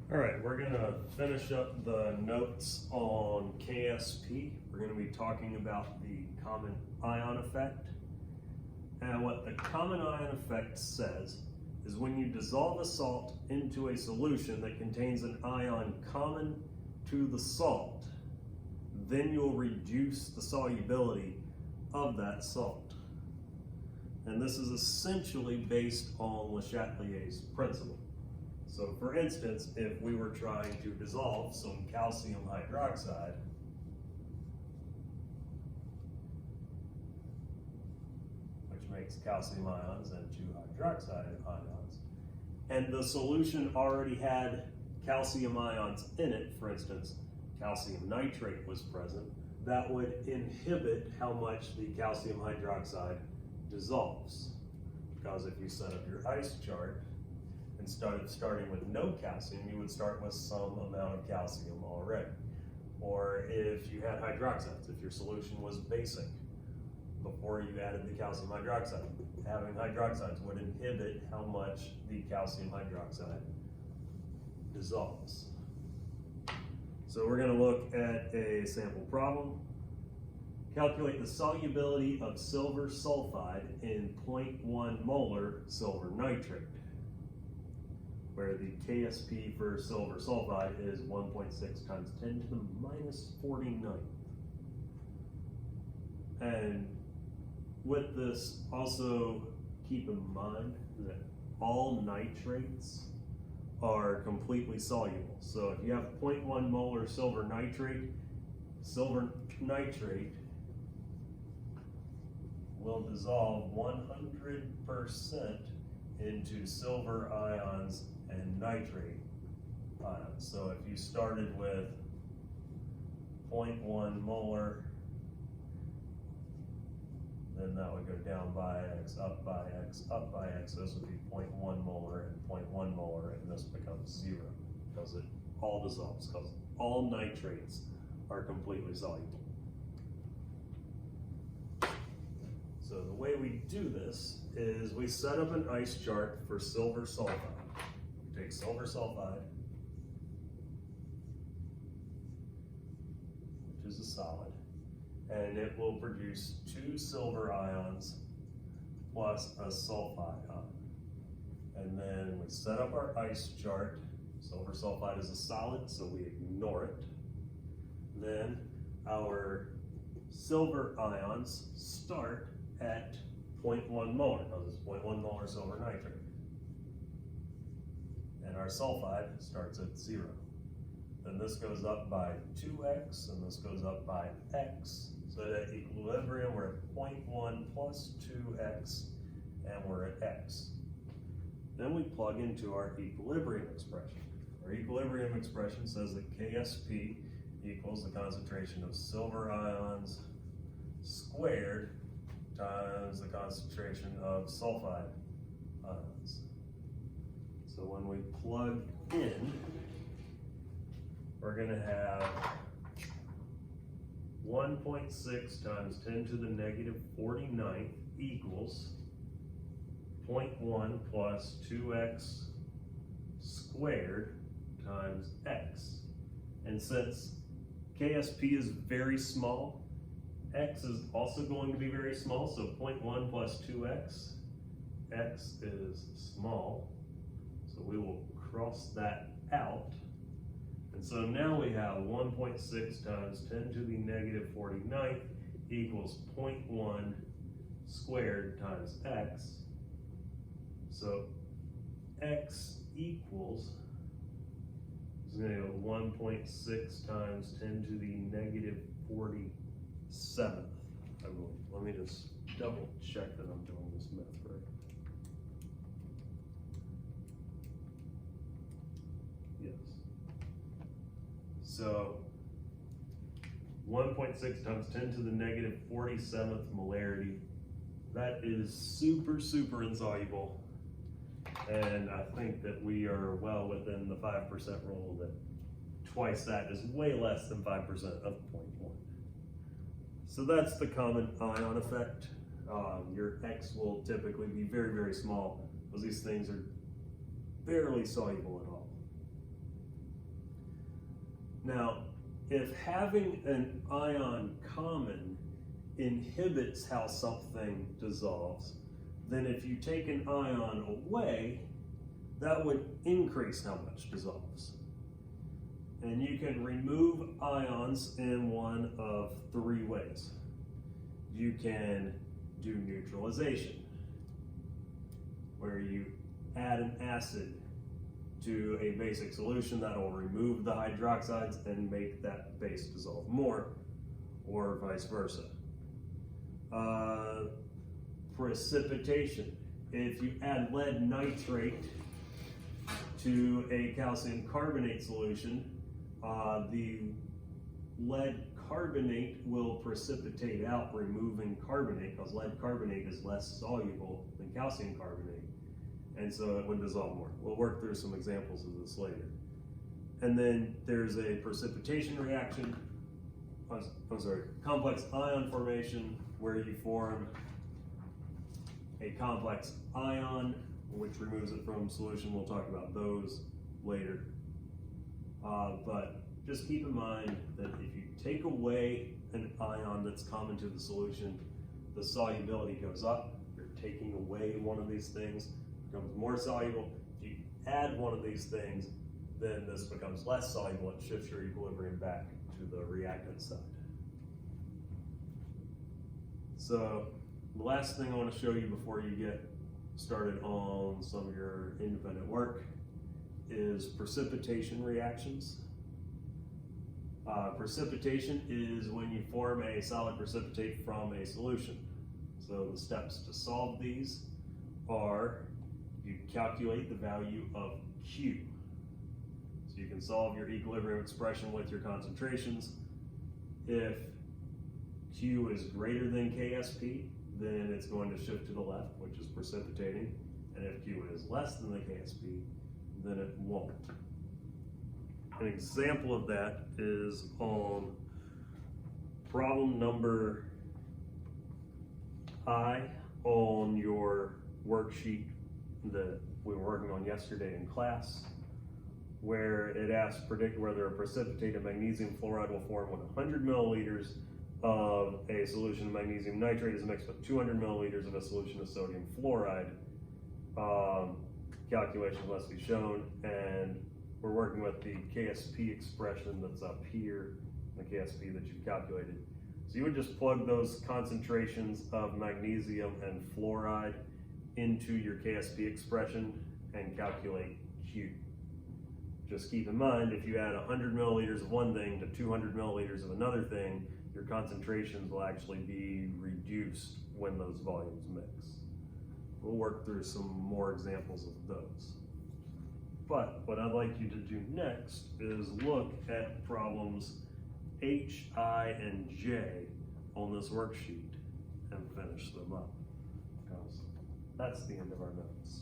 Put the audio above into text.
All right, we're gonna finish up the notes on KSP. We're gonna be talking about the common ion effect. And what the common ion effect says is when you dissolve a salt into a solution that contains an ion common to the salt, then you'll reduce the solubility of that salt. And this is essentially based on Le Chatelier's principle. So for instance, if we were trying to dissolve some calcium hydroxide, which makes calcium ions into hydroxide ions, and the solution already had calcium ions in it, for instance, calcium nitrate was present, that would inhibit how much the calcium hydroxide dissolves. Because if you set up your ice chart, instead of starting with no calcium, you would start with some amount of calcium already. Or if you had hydroxides, if your solution was basic, before you added the calcium hydroxide, having hydroxides would inhibit how much the calcium hydroxide dissolves. So we're going to look at a sample problem. Calculate the solubility of silver sulfide in 0.1 molar silver nitrate, where the KSP for silver sulfide is 1.6 times 10 to the minus 49. And with this, also keep in mind that all nitrates are completely soluble. So if you have 0.1 molar silver nitrate will dissolve 100% into silver ions and nitrate ions. So if you started with 0.1 molar, then that would go down by X, up by X, up by X. This would be 0.1 molar and 0.1 molar, and this becomes 0 because it all dissolves, because all nitrates are completely soluble. So the way we do this is we set up an ice chart for silver sulfide. We take silver sulfide, which is a solid, and it will produce 2 silver ions plus a sulfide ion. And then we set up our ice chart. Silver sulfide is a solid, so we ignore it. Then our silver ions start at 0.1 molar, because it's 0.1 molar silver nitrate. And our sulfide starts at 0. Then this goes up by 2x, and this goes up by x. So at equilibrium, we're at 0.1 plus 2x, and we're at x. Then we plug into our equilibrium expression. Our equilibrium expression says that KSP equals the concentration of silver ions squared times the concentration of sulfide ions. So when we plug in, we're going to have 1.6 times 10 to the negative 49 equals 0.1 plus 2x squared times x. And since KSP is very small, x is also going to be very small, so 0.1 plus 2x, x is small, so we will cross that out. And so now we have 1.6 times 10 to the negative 49 equals 0.1 squared times x. So x equals, is going to go 1.6 times 10 to the negative 47th, I believe. Let me just double check that I'm doing this math right. Yes. So 1.6 times 10 to the negative 47th molarity. That is super, super insoluble. And I think that we are well within the 5% rule, that twice that is way less than 5% of 0.1. So that's the common ion effect. Your X will typically be very, very small because these things are barely soluble at all. Now, if having an ion common inhibits how something dissolves, then if you take an ion away, that would increase how much dissolves. And you can remove ions in one of three ways. You can do neutralization, where you add an acid to a basic solution that will remove the hydroxides and make that base dissolve more, or vice versa. Precipitation. If you add lead nitrate to a calcium carbonate solution, the lead carbonate will precipitate out, removing carbonate, because lead carbonate is less soluble than calcium carbonate, and so it would dissolve more. We'll work through some examples of this later. And then there's a precipitation reaction, complex ion formation, where you form a complex ion, which removes it from solution. We'll talk about those later. But just keep in mind that if you take away an ion that's common to the solution, the solubility goes up. You're taking away one of these things, it becomes more soluble. If you add one of these things, then this becomes less soluble and shifts your equilibrium back to the reactant side. So the last thing I want to show you before you get started on some of your independent work is precipitation reactions. Precipitation is when you form a solid precipitate from a solution. So the steps to solve these are you calculate the value of Q. So you can solve your equilibrium expression with your concentrations. If Q is greater than KSP, then it's going to shift to the left, which is precipitating. And if Q is less than the KSP, then it won't. An example of that is on problem number I on your worksheet that we were working on yesterday in class, where it asks predict whether a precipitated magnesium fluoride will form when 100 milliliters of a solution of magnesium nitrate is mixed with 200 milliliters of a solution of sodium fluoride. Calculations must be shown, and we're working with the KSP expression that's up here, the KSP that you've calculated. So you would just plug those concentrations of magnesium and fluoride into your KSP expression and calculate Q. Just keep in mind, if you add 100 milliliters of one thing to 200 milliliters of another thing, your concentrations will actually be reduced when those volumes mix. We'll work through some more examples of those. But what I'd like you to do next is look at problems H, I, and J on this worksheet and finish them up, because that's the end of our notes.